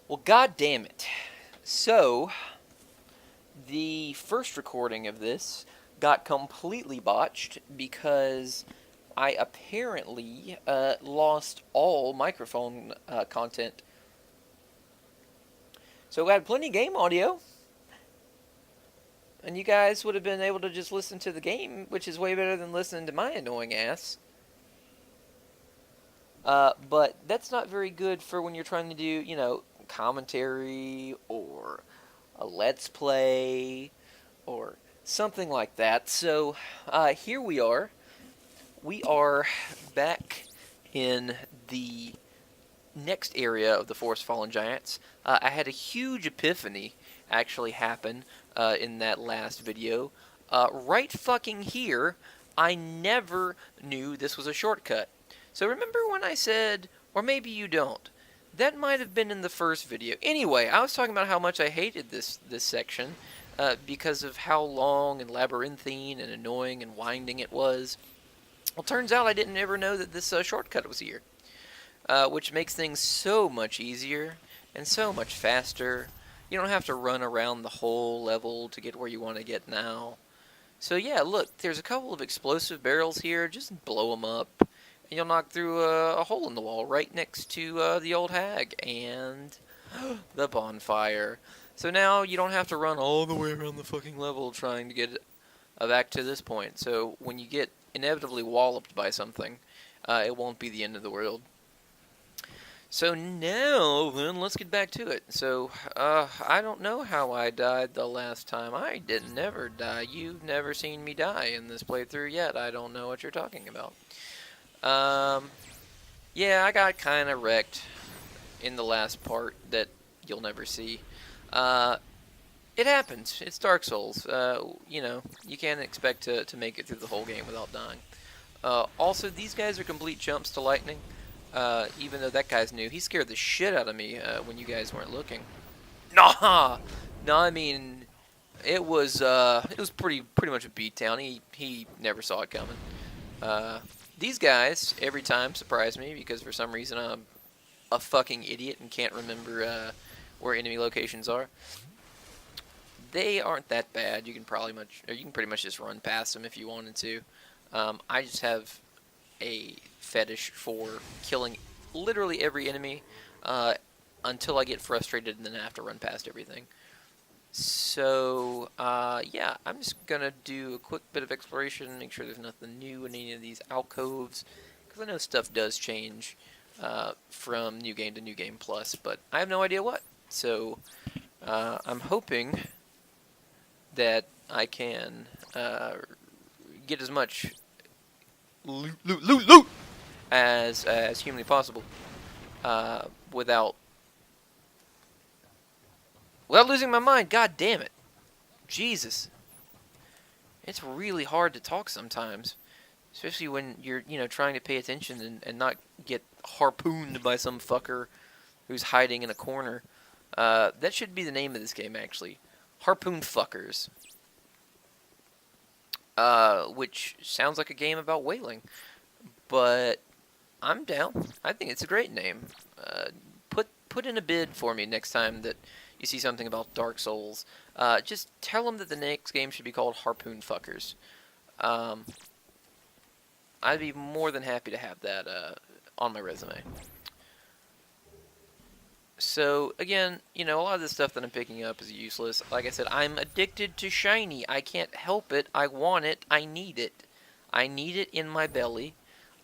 Well, god damn it. So, the first recording of this got completely botched because I apparently lost all microphone content. So we had plenty of game audio, and you guys would have been able to just listen to the game, which is way better than listening to my annoying ass. But that's not very good for when you're trying to do, commentary or a let's play or something like that. So here we are. We are back in the next area of the Forest Fallen Giants. I had a huge epiphany actually happen in that last video. Right fucking here, I never knew this was a shortcut. So remember when I said, or maybe you don't, that might have been in the first video. Anyway, I was talking about how much I hated this section because of how long and labyrinthine and annoying and winding it was. Well, turns out I didn't ever know that this shortcut was here, which makes things so much easier and so much faster. You don't have to run around the whole level to get where you want to get now. So yeah, look, there's a couple of explosive barrels here. Just blow them up, and you'll knock through a hole in the wall right next to the old hag and the bonfire. So now you don't have to run all the way around the fucking level trying to get back to this point. So when you get inevitably walloped by something, it won't be the end of the world. So now, then, let's get back to it. So, I don't know how I died the last time. I didn't never die. You've never seen me die in this playthrough yet. I don't know what you're talking about. Yeah, I got kind of wrecked in the last part that you'll never see. It happens. It's Dark Souls. You can't expect to make it through the whole game without dying. Also, these guys are complete chumps to lightning. Even though that guy's new, he scared the shit out of me when you guys weren't looking. Nah, no, I mean, it was pretty much a beatdown. He never saw it coming. These guys every time surprise me because for some reason I'm a fucking idiot and can't remember where enemy locations are. They aren't that bad. You can pretty much just run past them if you wanted to. I just have a fetish for killing literally every enemy until I get frustrated and then I have to run past everything. So, yeah, I'm just gonna do a quick bit of exploration, make sure there's nothing new in any of these alcoves, because I know stuff does change from New Game to New Game Plus, but I have no idea what. So, I'm hoping that I can get as much loot as humanly possible without losing my mind. God damn it, Jesus! It's really hard to talk sometimes, especially when you're trying to pay attention and not get harpooned by some fucker who's hiding in a corner. That should be the name of this game, actually. Harpoon Fuckers. Which sounds like a game about whaling. But I'm down. I think it's a great name. Put in a bid for me next time that you see something about Dark Souls. Just tell them that the next game should be called Harpoon Fuckers. I'd be more than happy to have that on my resume. So, again, a lot of the stuff that I'm picking up is useless. Like I said, I'm addicted to shiny. I can't help it. I want it. I need it. I need it in my belly.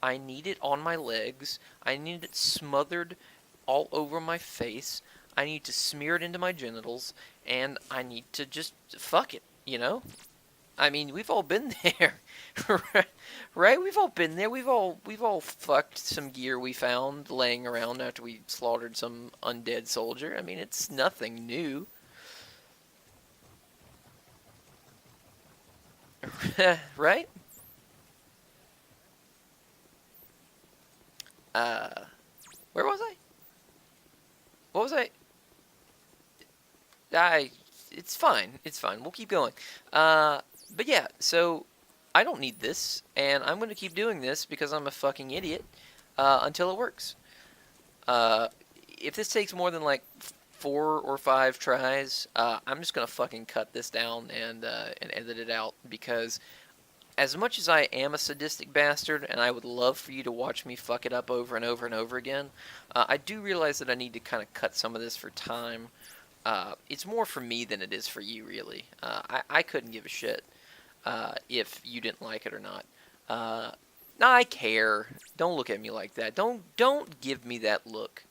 I need it on my legs. I need it smothered all over my face. I need to smear it into my genitals. And I need to just fuck it, I mean, we've all been there, right? We've all been there. We've all fucked some gear we found laying around after we slaughtered some undead soldier. I mean, it's nothing new, right? Where was I? What was I? It's fine. It's fine. We'll keep going. But yeah, so I don't need this, and I'm going to keep doing this because I'm a fucking idiot until it works. If this takes more than like 4 or 5 tries, I'm just gonna fucking cut this down and edit it out, because as much as I am a sadistic bastard and I would love for you to watch me fuck it up over and over and over again, I do realize that I need to kind of cut some of this for time. It's more for me than it is for you, really. I couldn't give a shit if you didn't like it or not. No, I care. Don't look at me like that. Don't give me that look.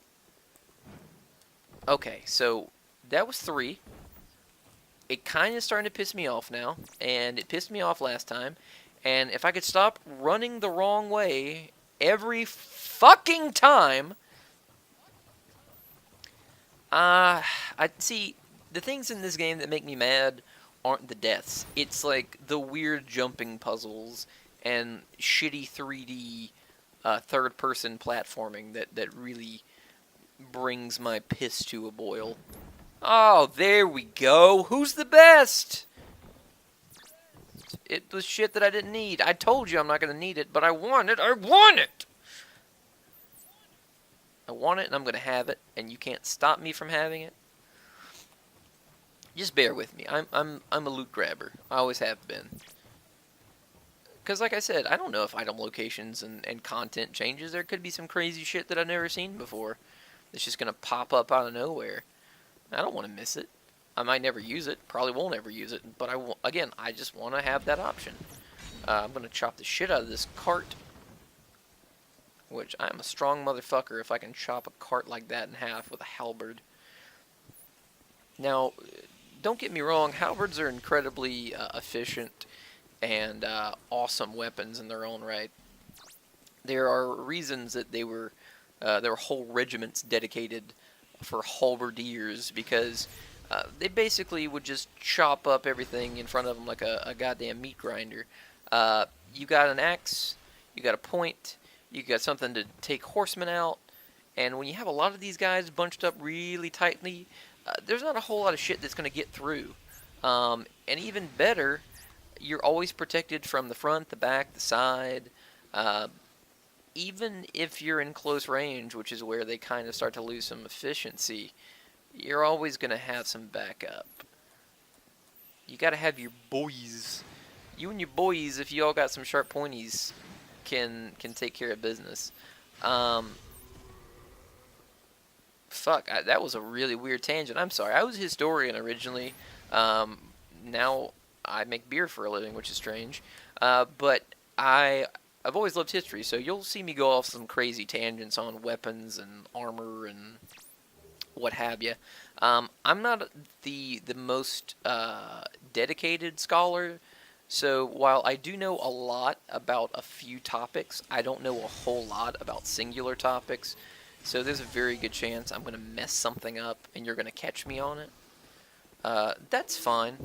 Okay, so that was 3. It kind of starting to piss me off now, and it pissed me off last time. And if I could stop running the wrong way every fucking time, I see, the things in this game that make me mad aren't the deaths. It's like the weird jumping puzzles and shitty 3D third-person platforming that really brings my piss to a boil. Oh, there we go. Who's the best? It was shit that I didn't need. I told you I'm not going to need it, but I want it. I want it! I want it, and I'm going to have it, and you can't stop me from having it. Just bear with me. I'm a loot grabber. I always have been. Because, like I said, I don't know if item locations and content changes. There could be some crazy shit that I've never seen before that's just going to pop up out of nowhere. I don't want to miss it. I might never use it. Probably won't ever use it. But, again, I just want to have that option. I'm going to chop the shit out of this cart. Which, I am a strong motherfucker if I can chop a cart like that in half with a halberd. Now, don't get me wrong. Halberds are incredibly efficient and awesome weapons in their own right. There are reasons that there were whole regiments dedicated for halberdiers, because they basically would just chop up everything in front of them like a goddamn meat grinder. You got an axe, you got a point, you got something to take horsemen out, and when you have a lot of these guys bunched up really tightly, there's not a whole lot of shit that's going to get through. And even better, you're always protected from the front, the back, the side. Even if you're in close range, which is where they kind of start to lose some efficiency, you're always going to have some backup. You got to have your boys. You and your boys, if you all got some sharp pointies, can take care of business. Fuck, that was a really weird tangent. I'm sorry. I was a historian originally. Now I make beer for a living, which is strange. But I've always loved history, so you'll see me go off some crazy tangents on weapons and armor and what have you. I'm not the most dedicated scholar, so while I do know a lot about a few topics, I don't know a whole lot about singular topics. So there's a very good chance I'm going to mess something up and you're going to catch me on it. That's fine.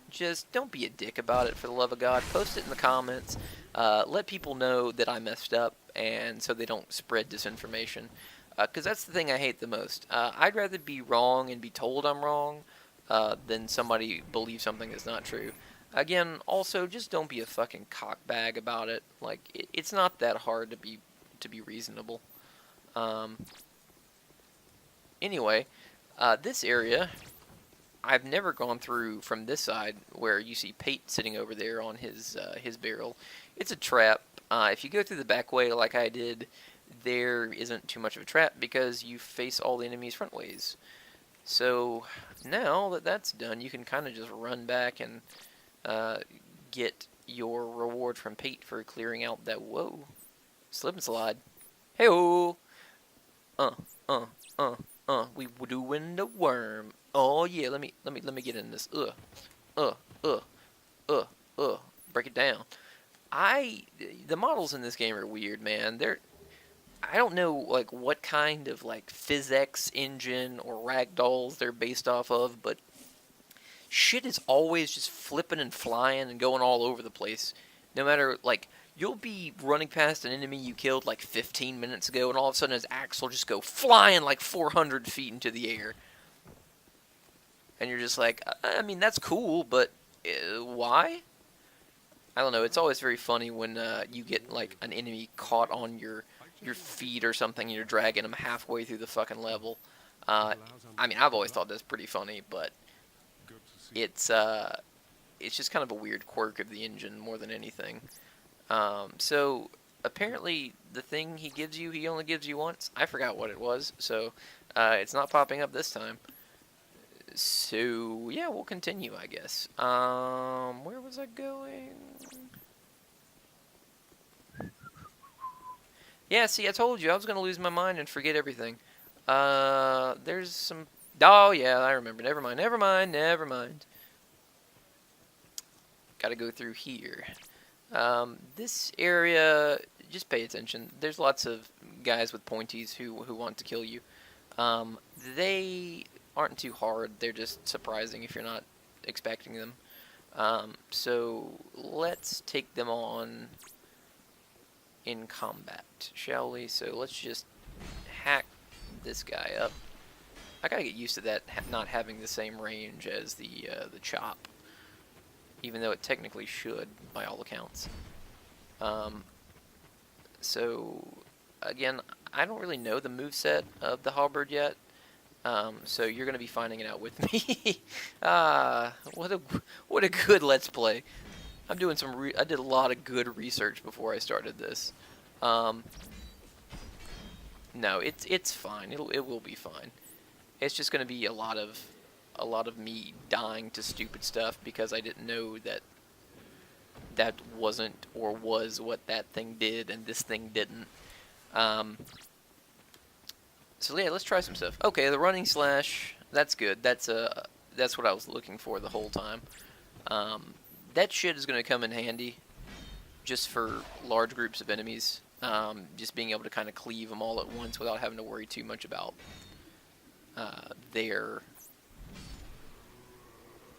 Just don't be a dick about it, for the love of God. Post it in the comments. Let people know that I messed up, and so they don't spread disinformation. Because that's the thing I hate the most. I'd rather be wrong and be told I'm wrong than somebody believe something that's not true. Again, also, just don't be a fucking cockbag about it. Like, it's not that hard to be reasonable. Anyway, this area, I've never gone through from this side where you see Pate sitting over there on his barrel. It's a trap. If you go through the back way like I did, there isn't too much of a trap because you face all the enemies front ways. So now that that's done, you can kind of just run back and get your reward from Pate for clearing out that, whoa, slip and slide. Hey-oh! We doing the worm. Oh yeah, let me get in this. Break it down. The models in this game are weird, man. I don't know like what kind of like physics engine or ragdolls they're based off of, but shit is always just flipping and flying and going all over the place. No matter, like, you'll be running past an enemy you killed like 15 minutes ago, and all of a sudden his axe will just go flying like 400 feet into the air. And you're just like, I mean, that's cool, but why? I don't know. It's always very funny when you get like an enemy caught on your feet or something, and you're dragging them halfway through the fucking level. Uh, I mean, I've always thought that's pretty funny, but it's uh, it's just kind of a weird quirk of the engine more than anything. So apparently the thing he gives you, he only gives you once. I forgot what it was, so it's not popping up this time. So yeah, we'll continue, I guess. Where was I going? Yeah, see, I told you I was gonna lose my mind and forget everything. There's some. Oh yeah, I remember. Never mind. Never mind. Never mind. Got to go through here. This area, just pay attention. There's lots of guys with pointies who want to kill you. They aren't too hard. They're just surprising if you're not expecting them. So let's take them on in combat, shall we? So let's just hack this guy up. I gotta get used to that not having the same range as the chop, even though it technically should by all accounts. So again, I don't really know the moveset of the halberd yet. So you're gonna be finding it out with me. What a good let's play. I'm doing I did a lot of good research before I started this. No, it's fine. It will be fine. It's just gonna be a lot of me dying to stupid stuff because I didn't know that wasn't or was what that thing did and this thing didn't. So yeah, let's try some stuff. Okay, the running slash, that's good. That's what I was looking for the whole time. That shit is gonna come in handy just for large groups of enemies. Just being able to kind of cleave them all at once without having to worry too much about their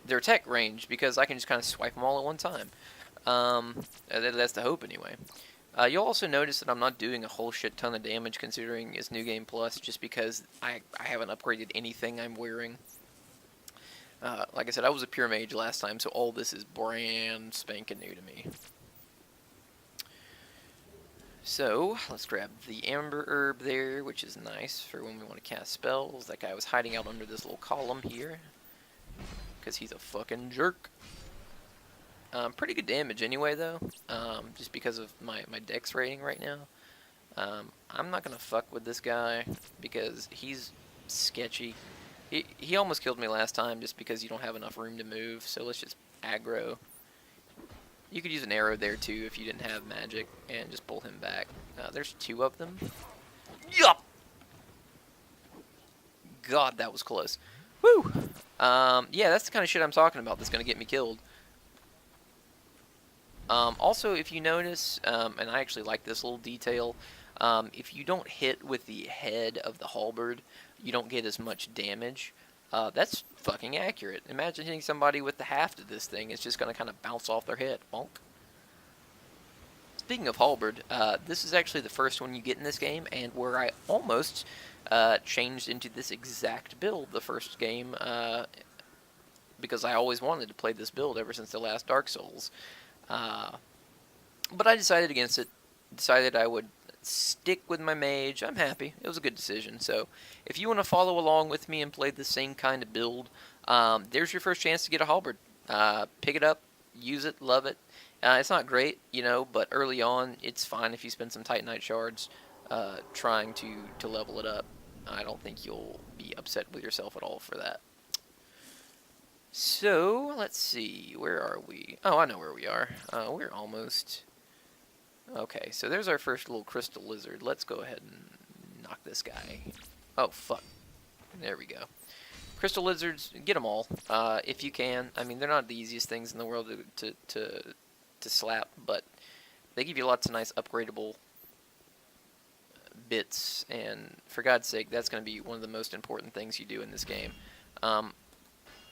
attack range, because I can just kind of swipe them all at one time. That's the hope anyway. You'll also notice that I'm not doing a whole shit ton of damage considering it's New Game Plus, just because I haven't upgraded anything I'm wearing. Like I said, I was a pure mage last time, so all this is brand spanking new to me. So, let's grab the Amber Herb there, which is nice for when we want to cast spells. That guy was hiding out under this little column here, because he's a fucking jerk. Pretty good damage anyway, though, just because of my dex rating right now. I'm not going to fuck with this guy, because he's sketchy. He almost killed me last time just because you don't have enough room to move, so let's just aggro. You could use an arrow there too if you didn't have magic, and just pull him back. There's two of them. Yup! God, that was close. Woo! Yeah, that's the kind of shit I'm talking about that's going to get me killed. Also, if you notice, and I actually like this little detail, if you don't hit with the head of the halberd, you don't get as much damage. That's fucking accurate. Imagine hitting somebody with the haft of this thing. It's just going to kind of bounce off their head. Bonk. Speaking of halberd, this is actually the first one you get in this game, and where I almost changed into this exact build the first game, because I always wanted to play this build ever since the last Dark Souls. But I decided against it. Decided I would stick with my mage. I'm happy. It was a good decision. So if you want to follow along with me and play the same kind of build, there's your first chance to get a halberd. Pick it up, use it, love it. It's not great, but early on it's fine if you spend some Titanite shards trying to level it up. I don't think you'll be upset with yourself at all for that. So, let's see, where are we? Oh, I know where we are. We're almost... Okay, so there's our first little crystal lizard. Let's go ahead and knock this guy. Oh, fuck. There we go. Crystal lizards, get them all, if you can. I mean, they're not the easiest things in the world to slap, but they give you lots of nice upgradable bits, and for God's sake, that's going to be one of the most important things you do in this game.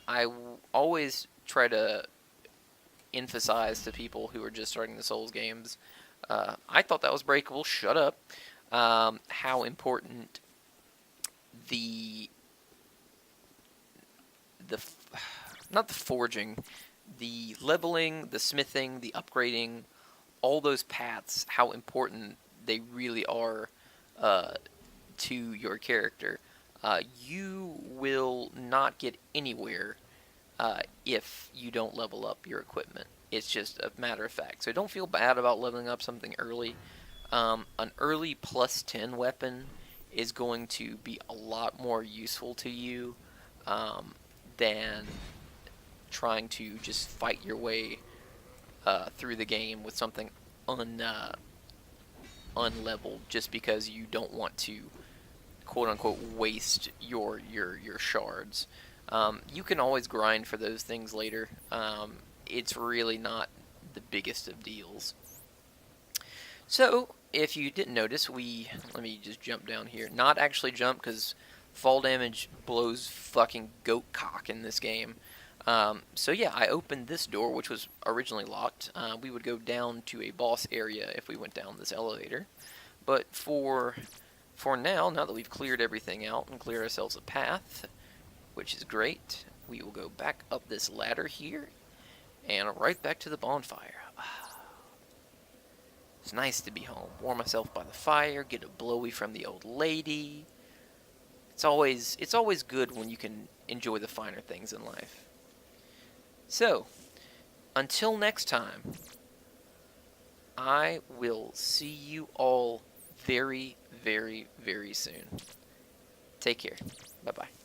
I always try to emphasize to people who are just starting the Souls games, I thought that was breakable, shut up, how important not the forging, the leveling, the smithing, the upgrading, all those paths, how important they really are to your character. you will not get anywhere if you don't level up your equipment. It's just a matter of fact. So don't feel bad about leveling up something early. An early plus 10 weapon is going to be a lot more useful to you than trying to just fight your way through the game with something unleveled just because you don't want to quote unquote waste your shards. You can always grind for those things later. It's really not the biggest of deals. So, if you didn't notice, let me just jump down here. Not actually jump, because fall damage blows fucking goat cock in this game. So yeah, I opened this door, which was originally locked. We would go down to a boss area if we went down this elevator. But for now that we've cleared everything out and cleared ourselves a path, which is great, we will go back up this ladder here, and right back to the bonfire. It's nice to be home. Warm myself by the fire, get a blowy from the old lady. It's always good when you can enjoy the finer things in life. So, until next time, I will see you all very, very, very soon. Take care. Bye-bye.